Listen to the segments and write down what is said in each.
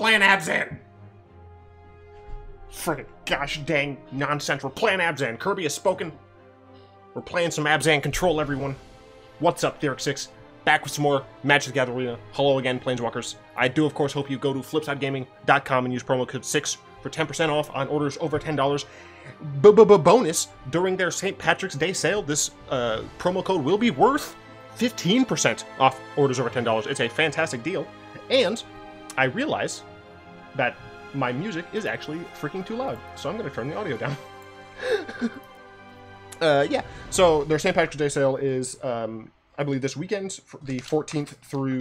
playing Abzan! Friggin' gosh dang nonsense. We're playing Abzan. Kirby has spoken. We're playing some Abzan Control, everyone. What's up, Theorix6? Back with some more Magic the Gathering Arena. Hello again, Planeswalkers. I do, of course, hope you go to flipsidegaming.com and use promo code 6 for 10% off on orders over $10. Bonus, during their St. Patrick's Day sale, this promo code will be worth 15% off orders over $10. It's a fantastic deal. And I realize that my music is actually freaking too loud, so I'm going to turn the audio down. Yeah, so their St. Patrick's Day sale is, I believe, this weekend, the 14th through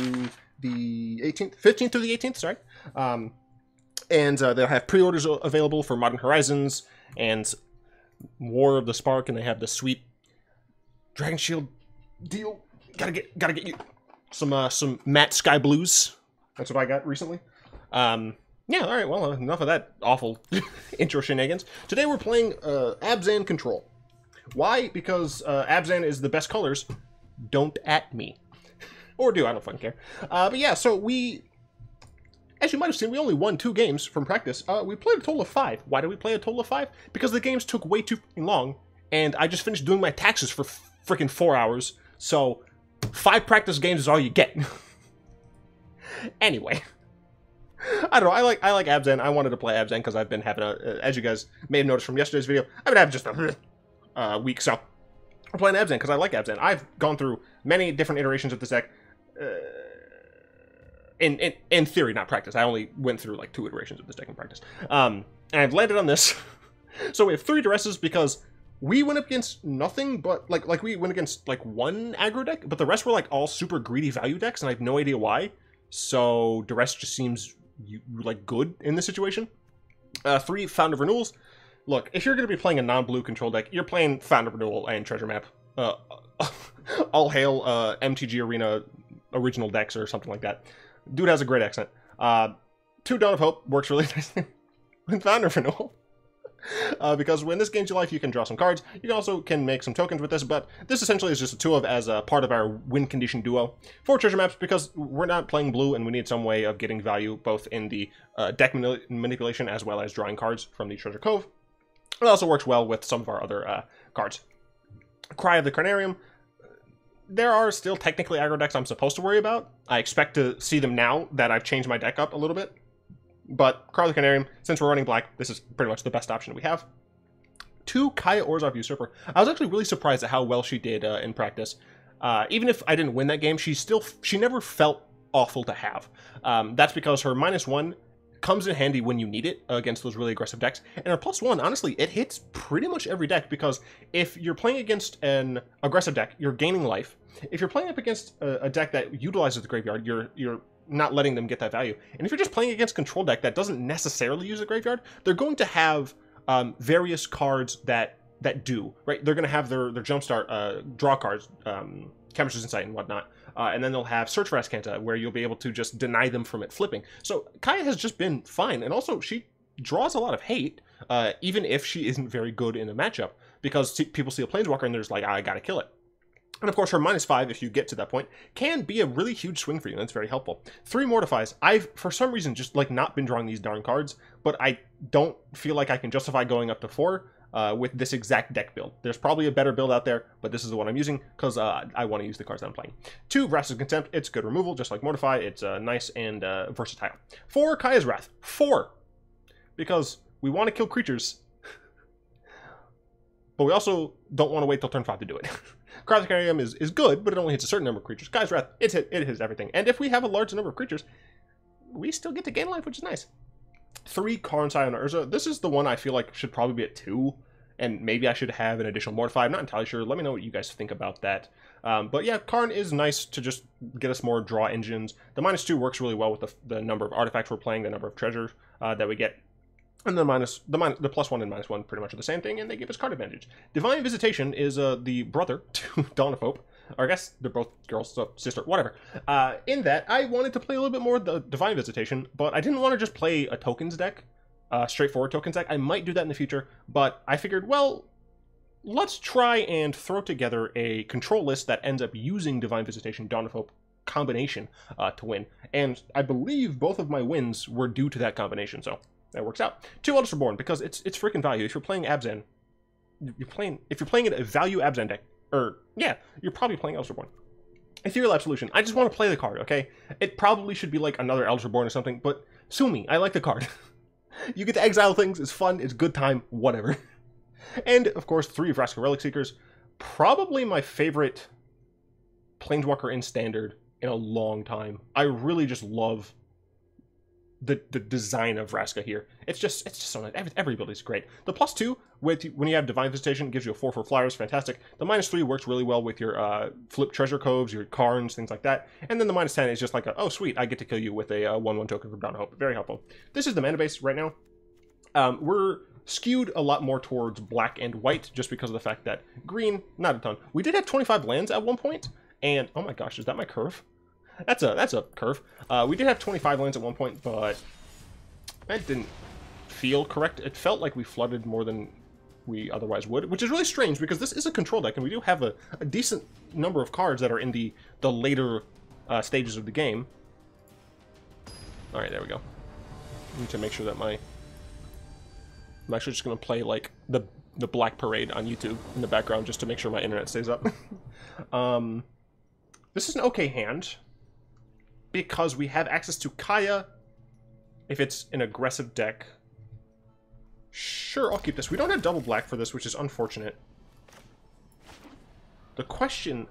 the 18th, 15th through the 18th, sorry. And they'll have pre-orders available for Modern Horizons and War of the Spark, and they have the sweet Dragon Shield deal. Gotta get you some matte sky blues. That's what I got recently. Yeah, alright, well, enough of that awful intro shenanigans. Today we're playing Abzan Control. Why? Because Abzan is the best colors. Don't at me. Or do, I don't fucking care. But yeah, so we, as you might have seen, we only won 2 games from practice. We played a total of 5. Why did we play a total of 5? Because the games took way too long, and I just finished doing my taxes for freaking 4 hours, so 5 practice games is all you get. Anyway. I don't know, I like Abzan. I wanted to play Abzan because I've been having as you guys may have noticed from yesterday's video, I've been having just a week, so I'm playing Abzan because I like Abzan. I've gone through many different iterations of this deck, in theory, not practice. I only went through like 2 iterations of this deck in practice. And I've landed on this. So we have 3 Duresses because we went up against nothing but, like we went against like 1 aggro deck, but the rest were like all super greedy value decks, and I have no idea why. So Duress just seems like good in this situation. 3 Fountain of Renewals. Look, if you're going to be playing a non-blue control deck, you're playing Fountain of Renewal and Treasure Map. All hail MTG Arena original decks or something like that. Dude has a great accent. 2 Dawn of Hope works really nicely with Fountain of Renewal. Because when this gains you life, you can draw some cards. You also make some tokens with this, but this essentially is just a 2 of as a part of our win condition duo. 4 Treasure Maps, because we're not playing blue and we need some way of getting value both in the deck manipulation as well as drawing cards from the Treasure Cove. It also works well with some of our other cards. Cry of the Carnarium. There are still technically aggro decks I'm supposed to worry about. I expect to see them now that I've changed my deck up a little bit. But Cry of the Carnarium, since we're running black, this is pretty much the best option we have. 2 Kaya Orzhov Usurper. I was actually really surprised at how well she did in practice. Even if I didn't win that game, she never felt awful to have. That's because her -1 comes in handy when you need it against those really aggressive decks. And her +1, honestly, it hits pretty much every deck, because if you're playing against an aggressive deck, you're gaining life. If you're playing up against a deck that utilizes the graveyard, you're not letting them get that value. And if you're just playing against a control deck that doesn't necessarily use a graveyard, they're going to have various cards that do, right? They're going to have their jumpstart draw cards, Chemist's Insight and whatnot. And then they'll have Search for Azcanta, where you'll be able to just deny them from it flipping. So Kaya has just been fine, and also she draws a lot of hate, even if she isn't very good in a matchup, because people see a Planeswalker and they're just like, I gotta kill it. And of course, her -5, if you get to that point, can be a really huge swing for you, and that's very helpful. 3 Mortifies. I've, for some reason, just like not been drawing these darn cards, but I don't feel like I can justify going up to 4 with this exact deck build. There's probably a better build out there, but this is the one I'm using because I want to use the cards that I'm playing. 2 Vraska's Contempt. It's good removal, just like Mortify. It's nice and versatile. 4 Kaya's Wrath. 4! Because we want to kill creatures, but we also don't want to wait till turn 5 to do it. Cry of the Carnarium is good, but it only hits a certain number of creatures. Kaya's Wrath, it hits everything. And if we have a large number of creatures, we still get to gain life, which is nice. 3 Karn, Scion, Urza. This is the one I feel like should probably be at 2, and maybe I should have an additional Mortify. I'm not entirely sure. Let me know what you guys think about that. But yeah, Karn is nice to just get us more draw engines. The -2 works really well with the number of artifacts we're playing, the number of treasures that we get. And the +1 and -1 pretty much are the same thing, and they give us card advantage. Divine Visitation is the brother to Dawn of Hope. Or I guess they're both girls, so sister, whatever. In that, I wanted to play a little bit more of the Divine Visitation, but I didn't want to just play a tokens deck, straightforward tokens deck. I might do that in the future, but I figured, well, let's try and throw together a control list that ends up using Divine Visitation, Dawn of Hope, combination to win. And I believe both of my wins were due to that combination, so that works out. 2 Eldest Reborn, because it's freaking value. If you're playing Abzan, if you're playing a value Abzan deck, or yeah, you're probably playing Eldest Reborn. Ethereal Absolution. I just want to play the card, okay? It probably should be like another Eldest Reborn or something, but sue me. I like the card. You get to exile things. It's fun. It's good time. Whatever. And of course, 3 Vraska Relic Seekers. Probably my favorite Planeswalker in Standard in a long time. I really just love the design of Vraska here. It's just so nice. Every ability is great. The +2 when you have Divine Visitation gives you a 4/4 flyers, fantastic. The -3 works really well with your flip treasure coves, your Karns, things like that. And then the -10 is just like a, oh sweet, I get to kill you with a 1/1 token from Dawn of Hope. Very helpful. This is the mana base right now. We're skewed a lot more towards black and white just because of the fact that green, not a ton. We did have 25 lands at one point, and oh my gosh, is that my curve? That's a curve. We did have 25 lands at one point, but that didn't feel correct. It felt like we flooded more than we otherwise would, which is really strange because this is a control deck, and we do have a decent number of cards that are in the later stages of the game. All right, there we go. I need to make sure that I'm actually just going to play like the Black Parade on YouTube in the background just to make sure my internet stays up. This is an okay hand because we have access to Kaya if it's an aggressive deck. Sure, I'll keep this. We don't have double black for this, which is unfortunate. The question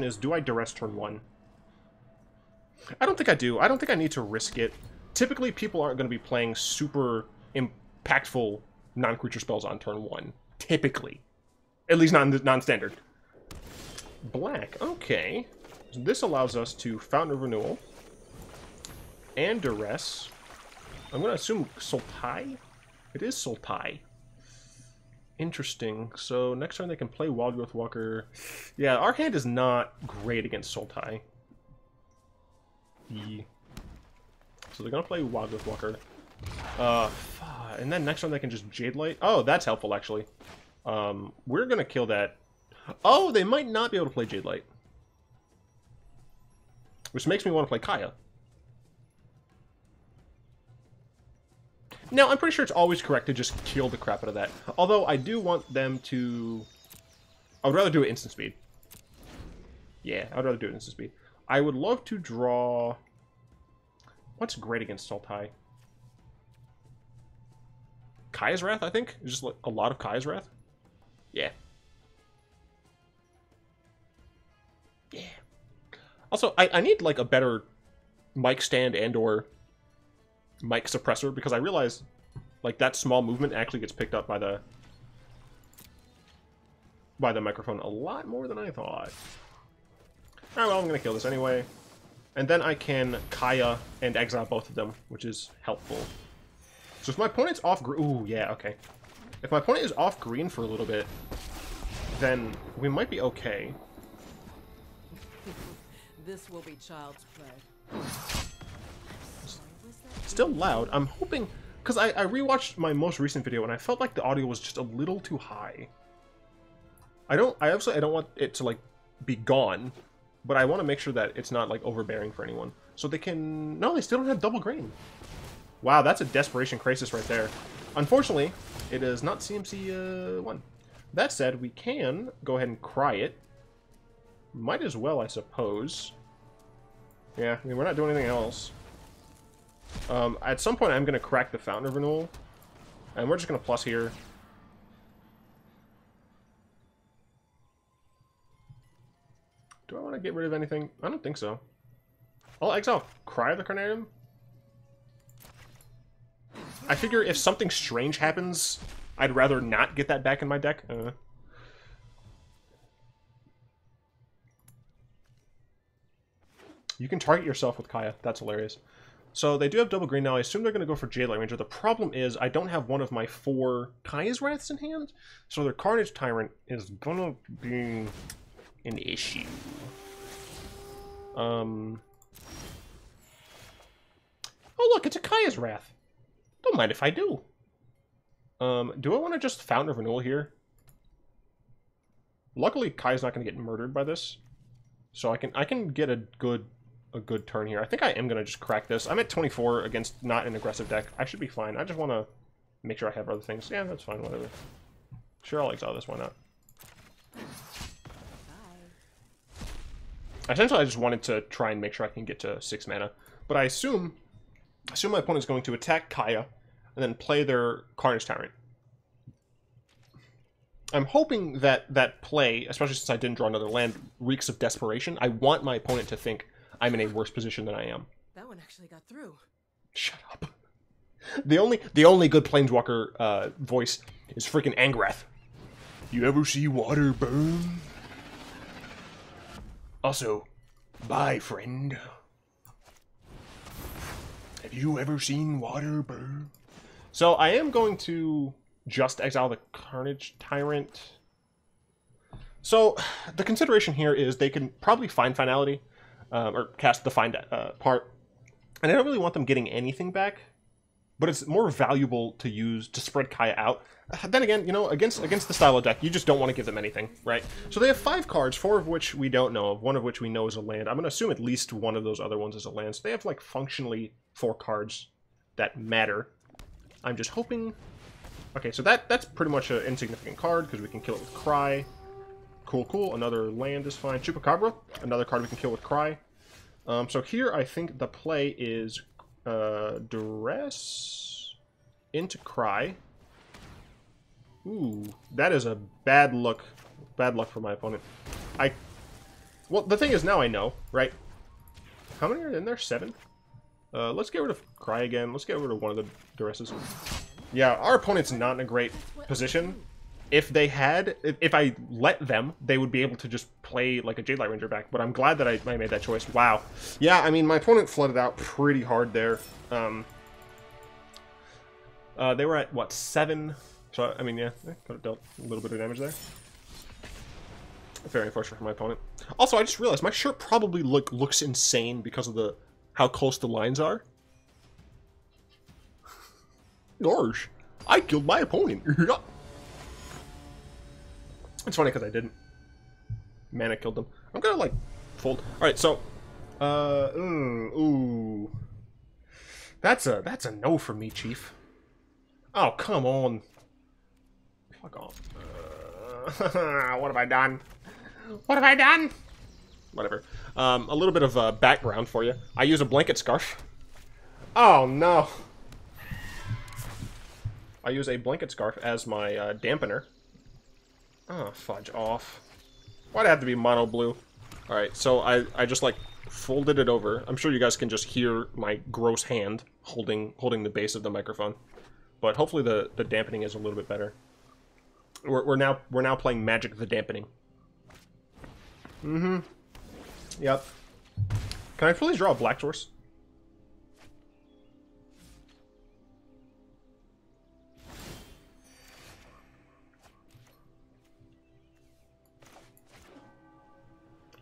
is, do I Duress turn 1? I don't think I do. I don't think I need to risk it. Typically, people aren't going to be playing super impactful non-creature spells on turn 1. Typically. At least non-standard. Black. Okay. This allows us to Fountain of Renewal. And Duress. I'm going to assume Sultai? It is Sultai. Interesting. So next turn they can play Wildgrowth Walker. Yeah, our hand is not great against Sultai. So they're going to play Wildgrowth Walker. And then next turn they can just Jade Light. Oh, that's helpful, actually. We're going to kill that. Oh, they might not be able to play Jade Light. Which makes me want to play Kaya. Now, I'm pretty sure it's always correct to just kill the crap out of that. Although, I do want them to... I would rather do it instant speed. Yeah, I would rather do it instant speed. I would love to draw... What's great against Sultai? Kaya's Wrath, I think? Just like a lot of Kaya's Wrath? Yeah. Yeah. Also, I need like a better mic stand and or mic suppressor because I realize like that small movement actually gets picked up by the microphone a lot more than I thought. Alright, well, I'm gonna kill this anyway. And then I can Kaya and exile both of them, which is helpful. So if my opponent's off green... Ooh, yeah, okay. If my opponent is off green for a little bit, then we might be okay. This will be child's play. Still loud. I'm hoping... Because I rewatched my most recent video and I felt like the audio was just a little too high. I don't want it to, like, be gone, but I want to make sure that it's not, like, overbearing for anyone. So they can... No, they still don't have double green. Wow, that's a Desperation Crisis right there. Unfortunately, it is not CMC 1. That said, we can go ahead and cry it. Might as well, I suppose. Yeah, I mean, we're not doing anything else. At some point, I'm going to crack the Fountain of Renewal. And we're just going to plus here. Do I want to get rid of anything? I don't think so. I'll exile Cry of the Carnarium. I figure if something strange happens, I'd rather not get that back in my deck. You can target yourself with Kaya. That's hilarious. So they do have double green now. I assume they're going to go for Jade Light Ranger. The problem is I don't have one of my 4 Kaya's Wraths in hand. So their Carnage Tyrant is going to be an issue. Oh, look, it's a Kaya's Wrath. Don't mind if I do. Do I want to just Fountain of Renewal here? Luckily, Kaya's not going to get murdered by this. So I can get a good a good turn here. I think I am going to just crack this. I'm at 24 against not an aggressive deck. I should be fine. I just want to make sure I have other things. Yeah, that's fine, whatever. Sure, I'll exile this, why not? Essentially, I just wanted to try and make sure I can get to 6 mana. But I assume my opponent's going to attack Kaya and then play their Carnage Tyrant. I'm hoping that that play, especially since I didn't draw another land, reeks of desperation. I want my opponent to think I'm in a worse position than I am. That one actually got through. Shut up. The only good Planeswalker voice is freaking Angrath. You ever see water burn? Also, bye, friend. Have you ever seen water burn? So I am going to just exile the Carnage Tyrant. So the consideration here is they can probably find Finality, or cast the Find part, and I don't really want them getting anything back. But it's more valuable to use to spread Kaya out. Then again, you know, against the style of deck, you just don't want to give them anything, right? So they have 5 cards, 4 of which we don't know of, 1 of which we know is a land. I'm going to assume at least one of those other ones is a land. So they have, like, functionally 4 cards that matter. I'm just hoping... Okay, so that's pretty much an insignificant card, because we can kill it with Cry. Cool, cool. Another land is fine. Chupacabra, another card we can kill with Cry. So here I think the play is... Duress into Cry. Ooh, that is a bad look. Bad luck for my opponent. Well, the thing is, now I know, right? How many are in there? 7? Let's get rid of Cry again. Let's get rid of one of the Duresses. Yeah, our opponent's not in a great position. If they had, if I let them, they would be able to just play like a Jadelight Ranger back. But I'm glad that I made that choice. Wow. Yeah, I mean, my opponent flooded out pretty hard there. They were at, what, 7? So, I mean, yeah, could have dealt a little bit of damage there. Very unfortunate for my opponent. Also, I just realized my shirt probably looks insane because of how close the lines are. Gosh, I killed my opponent. It's funny because I didn't. Mana killed them. I'm gonna, like, fold. Alright, so... ooh. That's a no for me, Chief. Oh, come on. Fuck off. What have I done? What have I done? Whatever. A little bit of background for you. I use a blanket scarf. Oh, no. I use a blanket scarf as my dampener. Oh, fudge off. Why'd it have to be mono blue? Alright, so I just, like, folded it over. I'm sure you guys can just hear my gross hand holding the base of the microphone. But hopefully the dampening is a little bit better. We're now playing Magic the Dampening. Mm-hmm. Yep. Can I please draw a black source?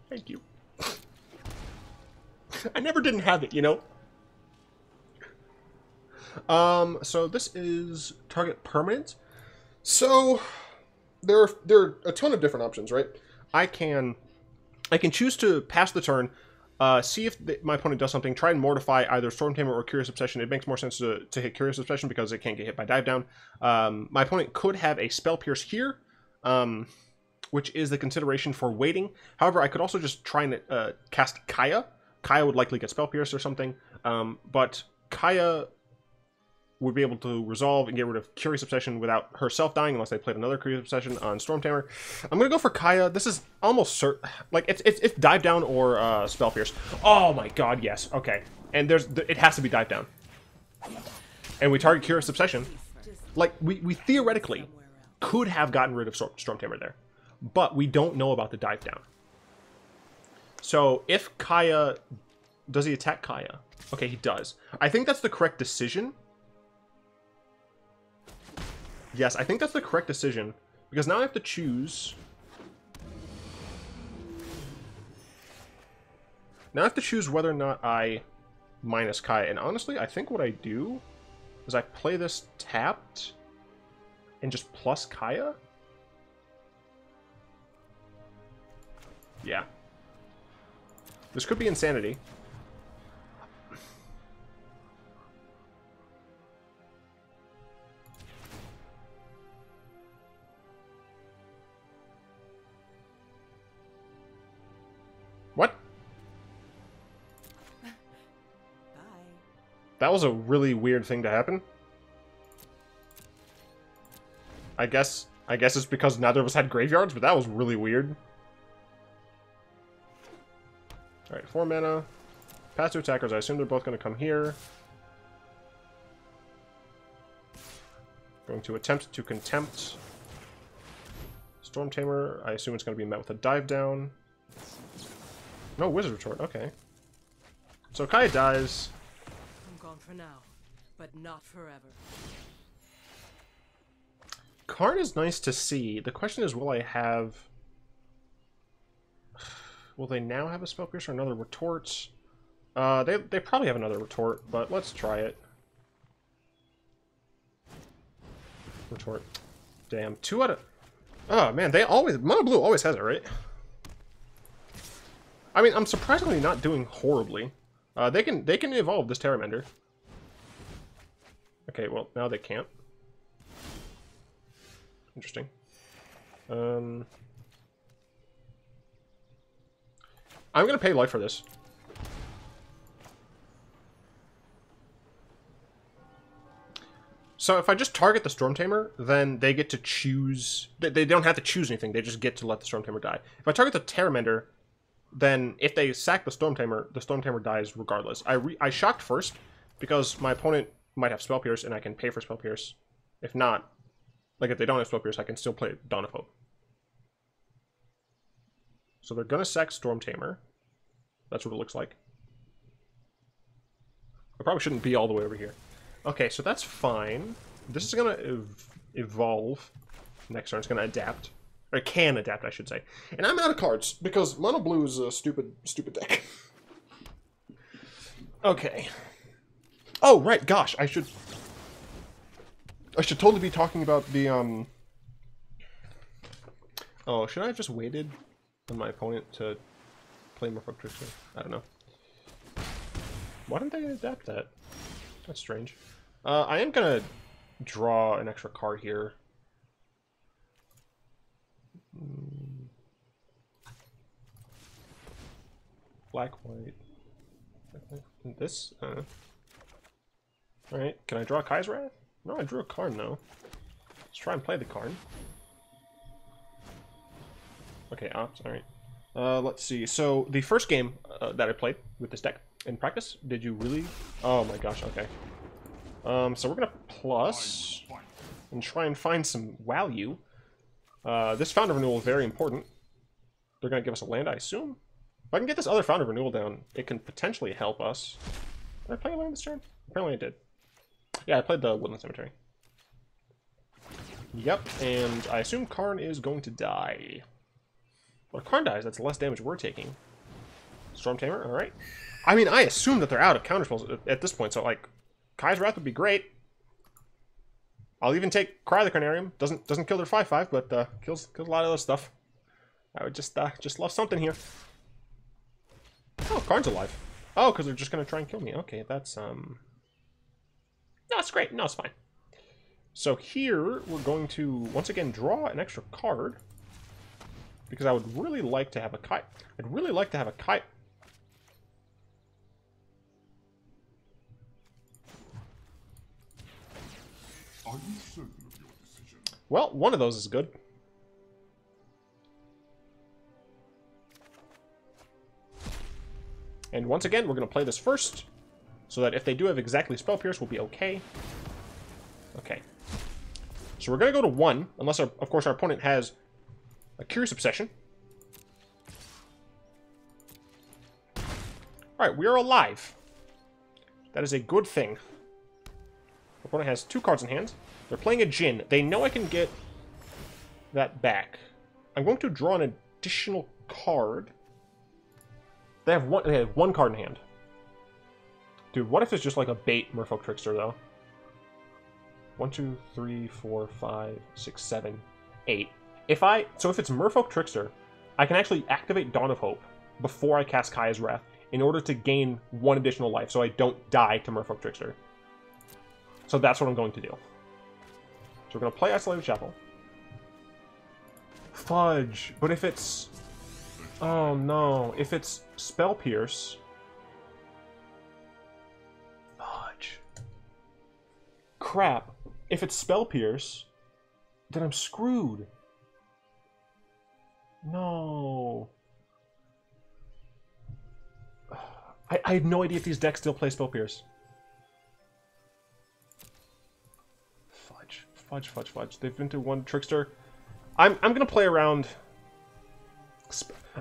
Thank you. I never didn't have it, you know? So this is target permanent. So there are a ton of different options, right? I can choose to pass the turn, see if my opponent does something, try and mortify either Storm Tamer or Curious Obsession. It makes more sense to hit Curious Obsession because it can't get hit by Dive Down. My opponent could have a Spell Pierce here, which is the consideration for waiting. However, I could also just try and cast Kaya. Kaya would likely get Spell Pierce or something, but Kaya would be able to resolve and get rid of Curious Obsession without herself dying unless they played another Curious Obsession on Storm Tamer. I'm gonna go for Kaya. This is almost certain. Like, it's Dive Down or Spell Pierce. Oh my god, yes. Okay. And it has to be Dive Down. And we target Curious Obsession. Like, we theoretically could have gotten rid of Storm Tamer there. But we don't know about the Dive Down. So, if Kaya... Does he attack Kaya? Okay, he does. I think that's the correct decision. Yes, I think that's the correct decision. Because now I have to choose... Now I have to choose whether or not I minus Kaya. And honestly, I think what I do is I play this tapped and just plus Kaya. Yeah. This could be insanity. That was a really weird thing to happen. I guess it's because neither of us had graveyards, but that was really weird. Alright, 4 mana. Pass to attackers. I assume they're both going to come here. Going to attempt to Contempt. Storm Tamer. I assume it's going to be met with a dive down. No Wizard Retort. Okay. So Kaya dies. I'm gone for now, but not forever. Karn is nice to see. The question is, will I have... Will they now have a Spell Piercer or another Retort? They probably have another Retort, but let's try it. Retort. Damn. 2 out of... Oh, man, they always... Mono Blue always has it, right? I mean, I'm surprisingly not doing horribly. They can evolve this Terramender. Okay, well, now they can't. Interesting. I'm gonna pay life for this. So if I just target the Storm Tamer, then they get to choose... They don't have to choose anything, they just get to let the Storm Tamer die. If I target the Terramender, then if they sack the Storm Tamer dies regardless. I shocked first, because my opponent might have Spell Pierce, and I can pay for Spell Pierce. If not, like if they don't have Spell Pierce, I can still play Dawn of Hope. So they're gonna sack Storm Tamer. That's what it looks like. I probably shouldn't be all the way over here. Okay, so that's fine. This is gonna evolve. Next turn, it's gonna adapt. Or it can adapt, I should say. And I'm out of cards, because Mono Blue is a stupid deck. Okay. Oh, right, gosh, I should totally be talking about the, Oh, should I have just waited on my opponent to play Merfolk Trickster? I don't know. Why didn't they adapt that? That's strange. I am gonna draw an extra card here. Black, white. This? Alright, can I draw Kai's Wrath? No, I drew a Karn, though. Let's try and play the Karn. Okay, ops, alright. Let's see. So, the first game that I played with this deck in practice, did you really... Oh my gosh, okay. So we're gonna plus and try and find some value. This Fountain of Renewal is very important. They're gonna give us a land, I assume. If I can get this other Fountain of Renewal down, it can potentially help us. Did I play a land this turn? Apparently I did. Yeah, I played the Woodland Cemetery. Yep, and I assume Karn is going to die. Well, if Karn dies, that's less damage we're taking. Storm Tamer, alright. I mean, I assume that they're out of counterspells at this point, so, like, Kai's Wrath would be great. I'll even take Cry the Carnarium. Doesn't kill their 5/5, but kills a lot of other stuff. I would just love something here. Oh, Karn's alive. Oh, because they're just gonna try and kill me. Okay, that's No, it's great. No, it's fine. So here we're going to once again draw an extra card because I would really like to have a kite. I'd really like to have a kite. Are you certain of your decision? Well, one of those is good. And once again, we're going to play this first, so that if they do have exactly Spell Pierce, we'll be okay. Okay. So we're going to go to 1, unless, of course, our opponent has a Curious Obsession. Alright, we are alive. That is a good thing. Our opponent has 2 cards in hand. They're playing a Djinn. They know I can get that back. I'm going to draw an additional card. They have one card in hand. Dude, what if it's just like a bait Merfolk Trickster, though? 1, 2, 3, 4, 5, 6, 7, 8. So if it's Merfolk Trickster, I can actually activate Dawn of Hope before I cast Kaya's Wrath in order to gain 1 additional life, so I don't die to Merfolk Trickster. So that's what I'm going to do. So we're going to play Isolated Chapel. Fudge. But if it's... Oh no. If it's Spell Pierce... Fudge. crap. If it's Spell Pierce, then I'm screwed. No. I had no idea if these decks still play Spell Pierce. Fudge. They've been to one Trickster. I'm gonna play around.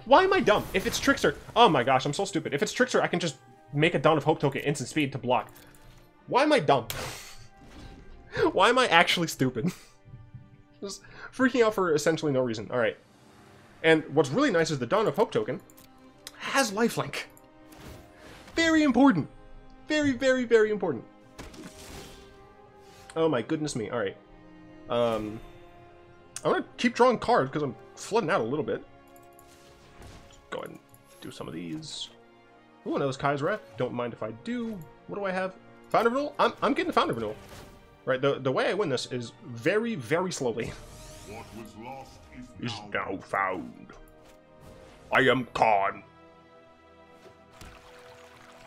Why am I dumb? If it's Trickster, oh my gosh, I'm so stupid. If it's Trickster, I can just make a Dawn of Hope token instant speed to block. Why am I dumb? Why am I actually stupid? Just freaking out for essentially no reason. All right. And what's really nice is the Dawn of Hope token has lifelink. Very important. Very, very, very important. Oh my goodness me. All right. I'm gonna keep drawing cards because I'm flooding out a little bit. Go ahead and do some of these. Ooh, another Kai's Wrath. Don't mind if I do. What do I have? Fountain of Renewal? I'm getting the Fountain of Renewal. Right, the way I win this is very, very slowly. What was lost Is now found. I am Karn.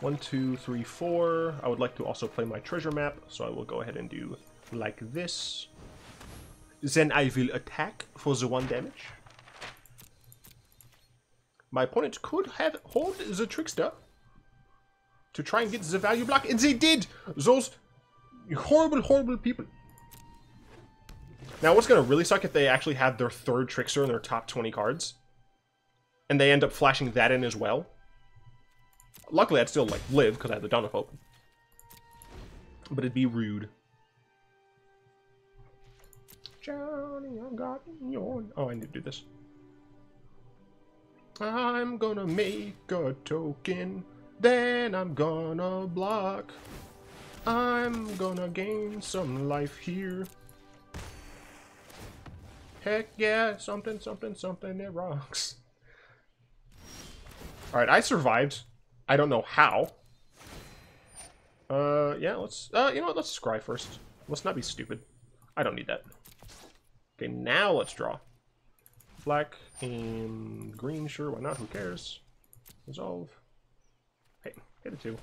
1, 2, 3, 4. I would like to also play my treasure map, so I will go ahead and do like this. Then I will attack for the 1 damage. My opponent could have hold the Trickster to try and get the value block, and they did! Those horrible, horrible people. Now, what's going to really suck if they actually have their 3rd Trickster in their top 20 cards, and they end up flashing that in as well. Luckily, I'd still, like, live, because I have the Dawn of Hope. But it'd be rude. Johnny, I got your... Oh, I need to do this. I'm gonna make a token, then I'm gonna block. I'm gonna gain some life here. Heck yeah, something, it rocks. Alright, I survived. I don't know how. Yeah, let's, you know what, let's scry first. Let's not be stupid. I don't need that. Okay, now let's draw. Black and green, sure, why not? Who cares? Resolve. Hey, get a 2.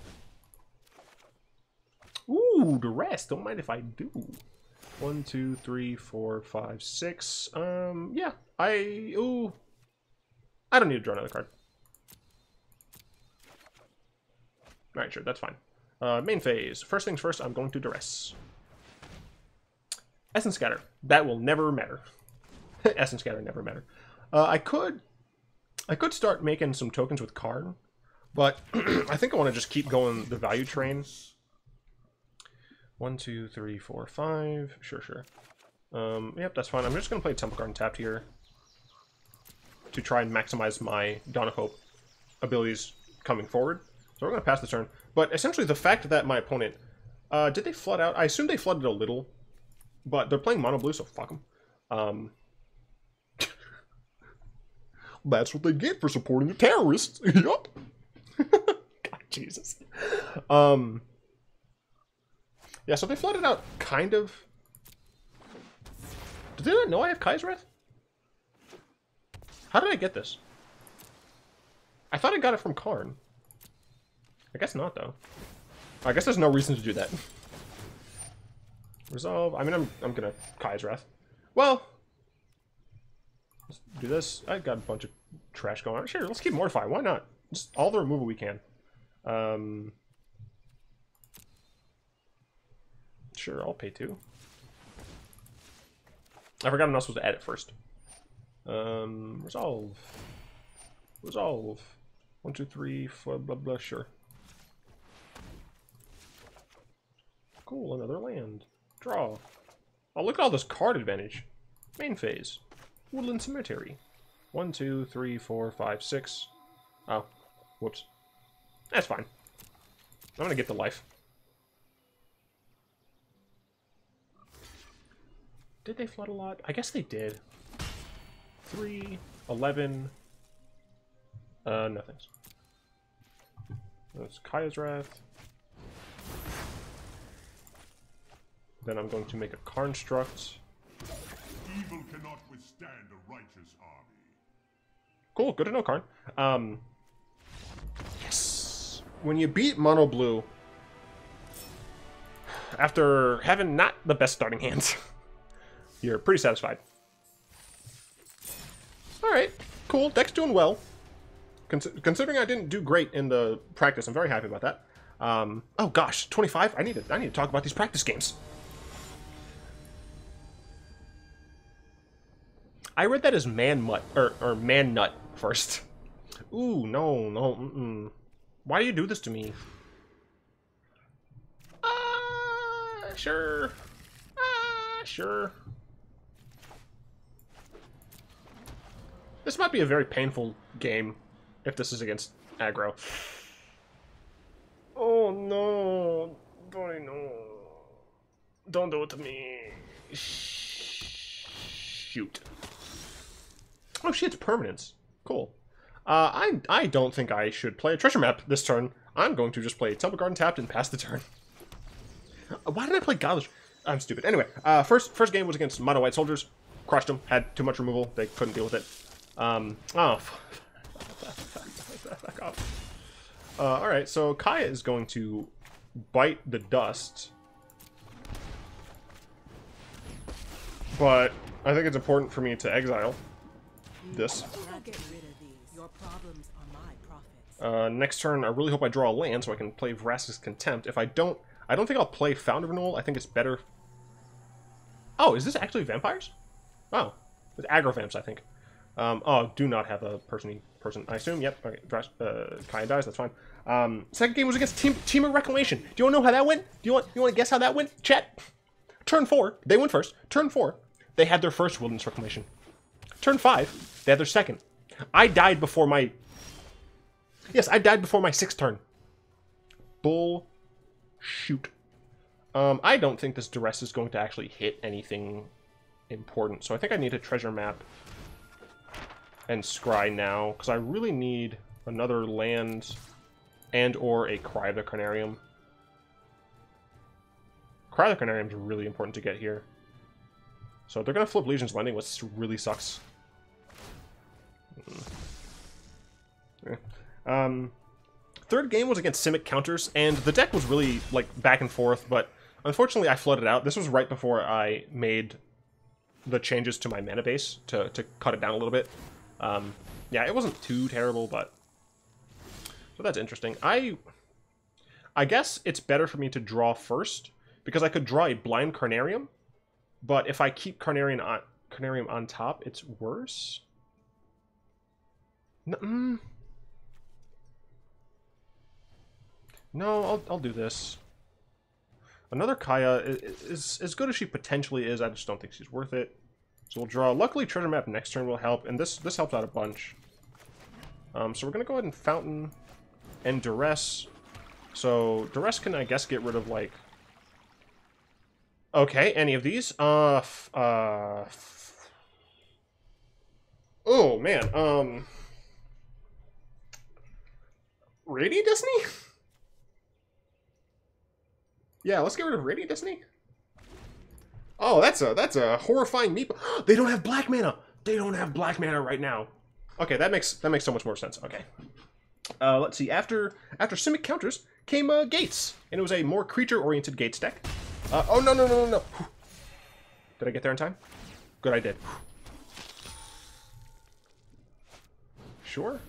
Ooh, Duress. Don't mind if I do. 1, 2, 3, 4, 5, 6. Yeah. I don't need to draw another card. Alright, sure, that's fine. Main phase. First things first, I'm going to Duress. Essence Scatter. That will never matter. Essence Scatter never matter. I could start making some tokens with Karn, but I think I want to just keep going the value train. 1, 2, 3, 4, 5. Sure. Yep, that's fine. I'm just gonna play Temple Garden tapped here to try and maximize my Dawn of Hope abilities coming forward. So we're gonna pass the turn. But essentially, the fact that my opponent did they flood out? I assume they flooded a little, but they're playing mono blue, so fuck them. That's what they get for supporting the terrorists. Yup. God, Jesus. Yeah, so they flooded out, kind of. Did they not know I have Kai's Wrath? How did I get this? I thought I got it from Karn. I guess not, though. I guess there's no reason to do that. Resolve. I mean, I'm gonna Kai's Wrath. Well, let's do this. I got a bunch of trash going on. Sure, let's keep Mortify. Why not? Just all the removal we can. Sure, I'll pay 2. I forgot I'm not supposed to add it first. Resolve. 1, 2, 3, 4, blah, blah, sure. Cool, another land. Draw. Oh, look at all this card advantage. Main phase. Woodland Cemetery. 1, 2, 3, 4, 5, 6. Oh, whoops. That's fine. I'm gonna get the life. Did they flood a lot? I guess they did. 3, 11. Nothings. That's Kaya's Wrath. Then I'm going to make a Construct. Evil cannot withstand a righteous army. Cool, good to know, Karn. Yes! When you beat Mono Blue... after having not the best starting hands, you're pretty satisfied. Alright, cool. Deck's doing well. Considering I didn't do great in the practice, I'm very happy about that. Oh gosh, 25? I need to talk about these practice games. I read that as man-mutt, or man-nut first. Ooh, no. Why do you do this to me? Sure. Sure. This might be a very painful game if this is against aggro. Oh no. Boy, no. Don't do it to me. Shoot. Oh shit, it's permanence. Cool. I don't think I should play a treasure map this turn. I'm going to just play Temple Garden tapped and pass the turn. Why did I play Godless? I'm stupid. Anyway, first game was against Mono White Soldiers. Crushed them. Had too much removal. They couldn't deal with it. Oh. Back off. Alright, so Kaya is going to bite the dust. But I think it's important for me to exile this. Next turn, I really hope I draw a land so I can play Vraska's Contempt. If I don't think I'll play Fountain of Renewal. I think it's better. Oh, is this actually vampires? Oh, it's aggro vamps, I think. Oh, do not have a person. I assume. Yep. Okay. Kaya dies. That's fine. Second game was against Team of Reclamation. Do you want to know how that went? Do you want to guess how that went? Chat. Turn 4, they went first. Turn 4, they had their first Wilderness Reclamation. Turn 5, they had their second. I died before my. Yes, I died before my 6th turn. Bull. Shoot. I don't think this Duress is going to actually hit anything important, so I think I need a treasure map and scry now, because I really need another land and or a Cry of the Carnarium. Cry of the Carnarium is really important to get here. So they're going to flip Legion's Lending, which really sucks. Third game was against Simic Counters, and the deck was really, like, back and forth, but unfortunately I flooded out. This was right before I made the changes to my mana base to cut it down a little bit. Yeah, it wasn't too terrible, but that's interesting. I guess it's better for me to draw first, because I could draw a blind Carnarium, but if I keep Carnarium on top, it's worse. No, I'll do this. Another Kaya is as good as she potentially is. I just don't think she's worth it. So we'll draw. Luckily, treasure map next turn will help, and this helps out a bunch. So we're gonna go ahead and Fountain and Duress. So Duress can, I guess, get rid of, like. Okay, any of these? Oh man. Radiant Destiny? Yeah, let's get rid of Radiant Destiny. Oh, that's a horrifying meep. They don't have black mana. They don't have black mana right now. Okay, that makes so much more sense. Okay. Let's see. After Simic Counters came Gates, and it was a more creature-oriented Gates deck. Oh no. Did I get there in time? Good, I did. Sure.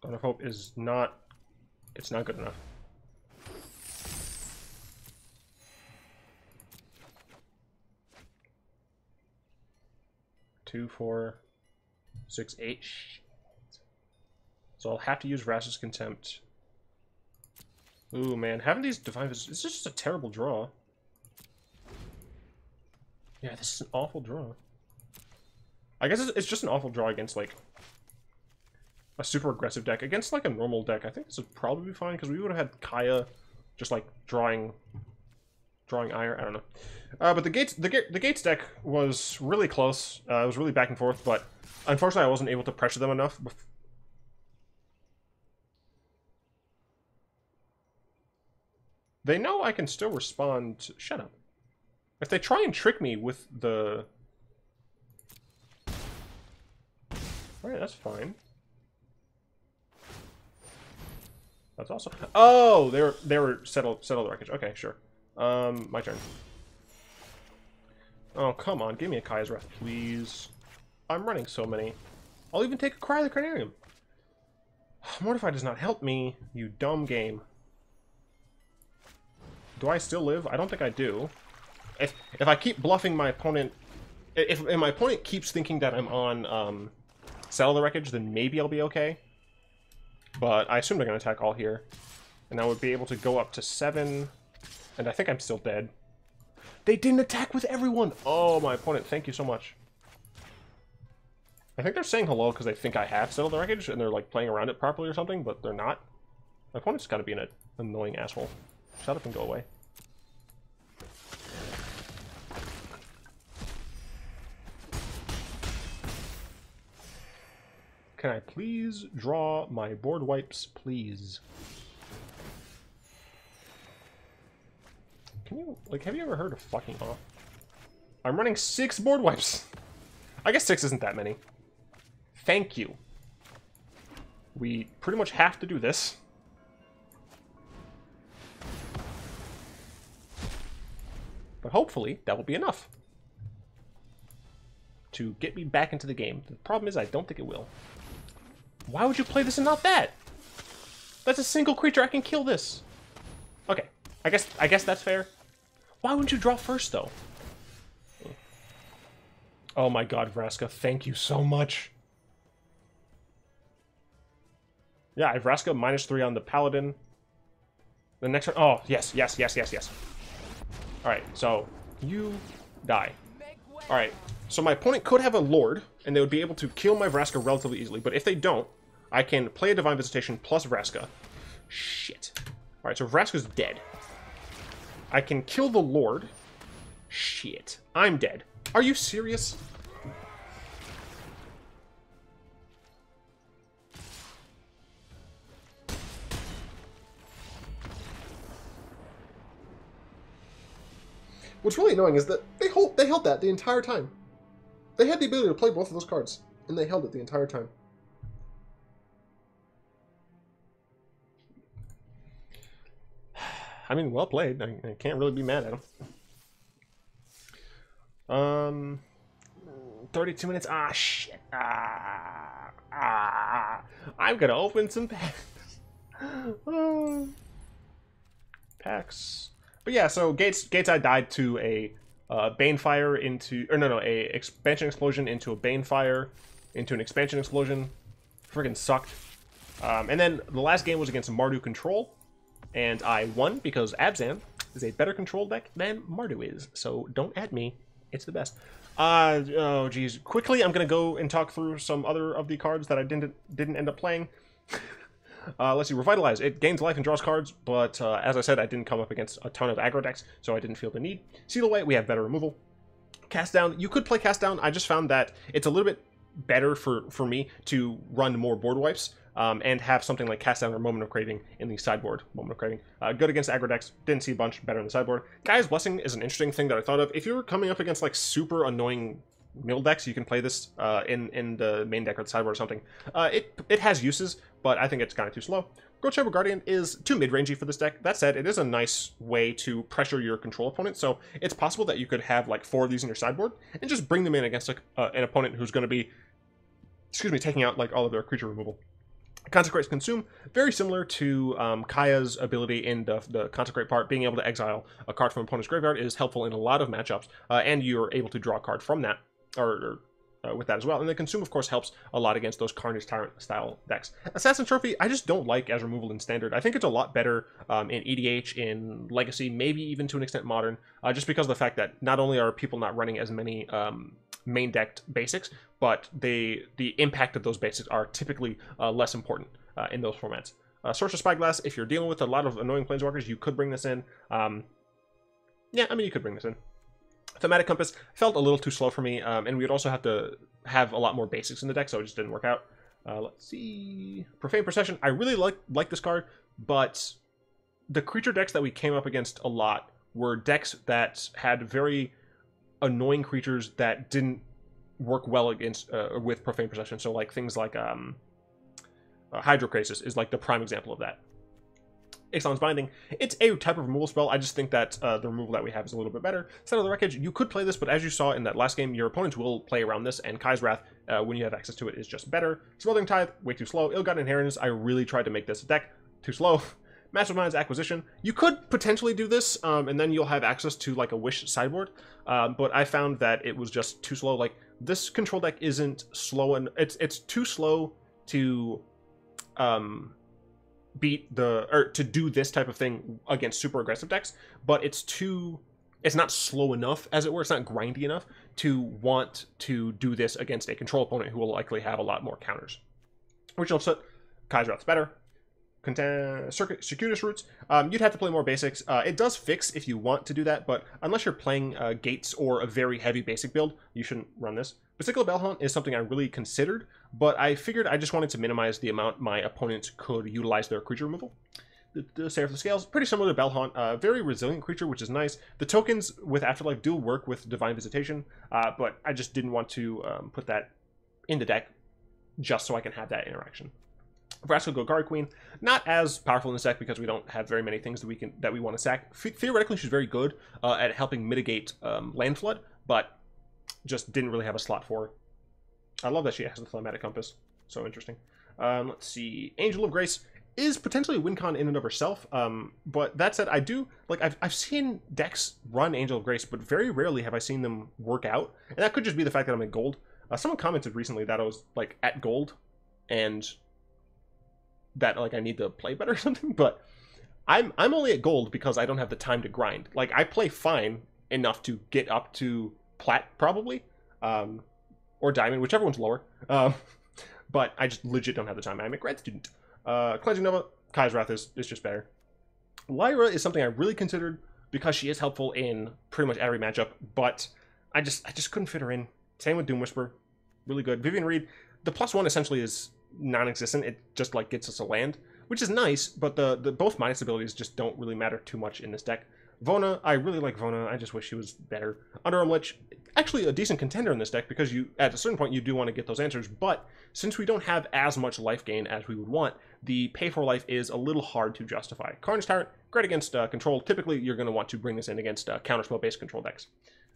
Dawn of Hope is not. It's not good enough. Two, 4, 6, 8. Shit. So I'll have to use Vraska's Contempt. Ooh, man. Having these Divine Visitation, it's just a terrible draw. Yeah, this is an awful draw. I guess it's just an awful draw against, like, a super aggressive deck. Against, like, a normal deck, I think this would probably be fine, because we would have had Kaya just, like, drawing Ire. I don't know. But the Gates deck was really close. It was really back and forth, but unfortunately I wasn't able to pressure them enough. They know I can still respond. Shut up. If they try and trick me with the... Alright, that's fine. That's awesome. Oh, they were settle the wreckage. Okay, sure. My turn. Oh, come on, give me a Kaya's Wrath, please. I'm running so many. I'll even take a Cry of the Carnarium. Mortify does not help me, you dumb game. Do I still live? I don't think I do. If I keep bluffing my opponent, if my opponent keeps thinking that I'm on Settle the Wreckage, then maybe I'll be okay. But I assume they're going to attack all here. And I would be able to go up to 7. And I think I'm still dead. They didn't attack with everyone! Oh, my opponent, thank you so much. I think they're saying hello because they think I have Settled the Wreckage, and they're like playing around it properly or something, but they're not. My opponent's kind of being an annoying asshole. Shut up and go away. Can I please draw my board wipes, please? Can you, like, have you ever heard of fucking off? I'm running 6 board wipes. I guess 6 isn't that many. Thank you. We pretty much have to do this. But hopefully, that will be enough to get me back into the game. The problem is, I don't think it will. Why would you play this and not that? That's a single creature. I can kill this. Okay, I guess that's fair. Why wouldn't you draw first, though? Oh my god, Vraska, thank you so much. Yeah, I have Vraska -3 on the Paladin. The next one... Oh, yes, yes, yes, yes, yes. Alright, so you die. Alright, so my opponent could have a Lord, and they would be able to kill my Vraska relatively easily, but if they don't, I can play a Divine Visitation plus Vraska. Shit. Alright, so Vraska's dead. I can kill the Lord. Shit. I'm dead. Are you serious? What's really annoying is that they held that the entire time. They had the ability to play both of those cards, and they held it the entire time. I mean, well played. I can't really be mad at them. 32 minutes. Ah, shit. I'm gonna open some packs. Packs. But yeah, so Gates I died to a Banefire into... Or no, a Expansion Explosion into a Banefire into an Expansion Explosion. Friggin' sucked. And then the last game was against Mardu Control. And I won because Abzan is a better control deck than Mardu is. So don't at me. It's the best. Oh, geez. Quickly, I'm going to go and talk through some other of the cards that I didn't end up playing. Let's see. Revitalize. It gains life and draws cards, but as I said, I didn't come up against a ton of aggro decks, so I didn't feel the need. Seal Away, we have better removal. Cast Down. You could play Cast Down. I just found that it's a little bit better for me to run more board wipes. And have something like Cast Down or Moment of Craving in the sideboard. Moment of Craving. Good against aggro decks. Didn't see a bunch. Better in the sideboard. Gaia's Blessing is an interesting thing that I thought of. If you're coming up against like super annoying mill decks, you can play this in the main deck or the sideboard or something. It has uses, but I think it's kind of too slow. Growth Guardian is too mid-rangey for this deck. That said, it is a nice way to pressure your control opponent, so it's possible that you could have like 4 of these in your sideboard and just bring them in against an opponent who's going to be, taking out like all of their creature removal. Consecrate Consume, very similar to Kaya's ability in the Consecrate part. Being able to exile a card from opponent's graveyard is helpful in a lot of matchups, and you're able to draw a card from that, or with that as well. And the Consume, of course, helps a lot against those Carnage Tyrant style decks. Assassin Trophy, I just don't like as removal in Standard. I think it's a lot better in EDH, in Legacy, maybe even to an extent Modern, just because of the fact that not only are people not running as many main decked basics, but the impact of those basics are typically less important in those formats. Source of Spyglass, if you're dealing with a lot of annoying planeswalkers, you could bring this in. Yeah, I mean, you could bring this in. Thematic Compass felt a little too slow for me, and we would also have to have a lot more basics in the deck, so it just didn't work out. Let's see. Profane Procession, I really like this card, but the creature decks that we came up against a lot were decks that had very annoying creatures that didn't work well against with Profane Procession. So like things like Hydrokrasis is like the prime example of that. Ixalan's Binding. It's a type of removal spell. I just think that the removal that we have is a little bit better. Set of the Wreckage, you could play this, but as you saw in that last game, your opponents will play around this, and Kai's Wrath, when you have access to it, is just better. Smothering Tithe, way too slow. Ill-Gotten Inheritance, I really tried to make this a deck. Too slow. Mastermind's Acquisition, you could potentially do this, and then you'll have access to like a Wish sideboard, but I found that it was just too slow. Like, this control deck isn't slow, and it's too slow to to do this type of thing against super aggressive decks, but it's not slow enough, as it were. It's not grindy enough to want to do this against a control opponent who will likely have a lot more counters. Which upset, Kai's Wrath's better. Circuitous Roots, you'd have to play more basics. It does fix if you want to do that, but unless you're playing Gates or a very heavy basic build, you shouldn't run this. Basilicla Bellhaunt is something I really considered, but I figured I just wanted to minimize the amount my opponents could utilize their creature removal. The Seraph of the Scales, pretty similar to Bellhaunt, very resilient creature, which is nice. The tokens with Afterlife do work with Divine Visitation, but I just didn't want to put that in the deck just so I can have that interaction. Vraska Golgari Queen, not as powerful in this deck because we don't have very many things that we want to sack. Theoretically, she's very good at helping mitigate land flood, but just didn't really have a slot for her. I love that she has the Thematic Compass. So interesting. Let's see. Angel of Grace is potentially a win con in and of herself, but that said, I do, like, I've seen decks run Angel of Grace, but very rarely have I seen them work out, and that could just be the fact that I'm at gold. Someone commented recently that I was, like, at gold, and that, like, I need to play better or something, but I'm only at gold because I don't have the time to grind. Like, I play fine enough to get up to plat, probably, or diamond, whichever one's lower, but I just legit don't have the time. I'm a grad student. Cleansing Nova, Kai's Wrath is just better. Lyra is something I really considered because she is helpful in pretty much every matchup, but I just couldn't fit her in. Same with Doom Whisper, really good. Vivian Reed, the +1 essentially is non-existent. It just like gets us a land, which is nice, but the both minus abilities just don't really matter too much in this deck. Vona, I really like Vona. I just wish she was better. Underarm Lich, actually a decent contender in this deck because you, at a certain point, you do want to get those answers, but since we don't have as much life gain as we would want, the pay for life is a little hard to justify. Carnage Tyrant, great against control. Typically, you're going to want to bring this in against counterspell-based control decks.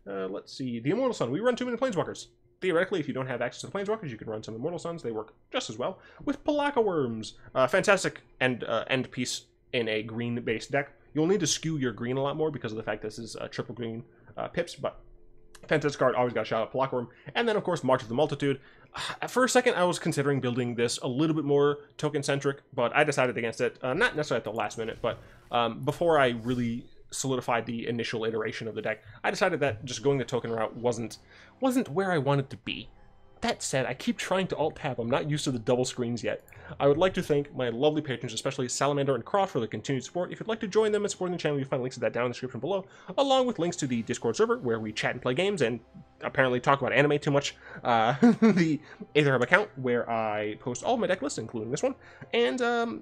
Let's see. The Immortal Sun. We run too many Planeswalkers. Theoretically, if you don't have access to the Planeswalkers, you can run some Immortal Suns. They work just as well. With Pelakka Worms, fantastic end piece in a green-based deck. You'll need to skew your green a lot more because of the fact this is triple green pips, but fantastic card. Always got to shout out Pelakka Worm. And then, of course, March of the Multitude. For a second, I was considering building this a little bit more token-centric, but I decided against it. Not necessarily at the last minute, but before I really solidified the initial iteration of the deck, I decided that just going the token route wasn't where I wanted to be. That said, I keep trying to alt-tab. I'm not used to the double screens yet. I would like to thank my lovely patrons, especially Salamander and Croft, for their continued support. If you'd like to join them and support the channel, you'll find links to that down in the description below, along with links to the Discord server, where we chat and play games, and apparently talk about anime too much, the Aetherhub account, where I post all of my deck lists, including this one, and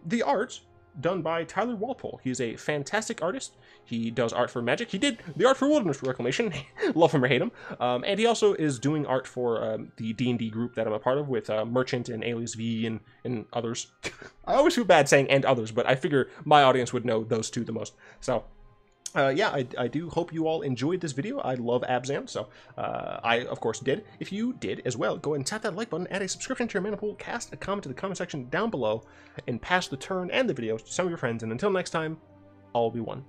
the art done by Tyler Walpole. He's a fantastic artist. He does art for Magic. He did the art for Wilderness Reclamation. Love him or hate him. And he also is doing art for the D&D group that I'm a part of with Merchant and Alias V and others. I always feel bad saying and others, but I figure my audience would know those two the most. So yeah, I do hope you all enjoyed this video. I love Abzan, so I, of course, did. If you did as well, go ahead and tap that like button, add a subscription to your Mana Pool, cast a comment to the comment section down below, and pass the turn and the video to some of your friends. And until next time, all be one.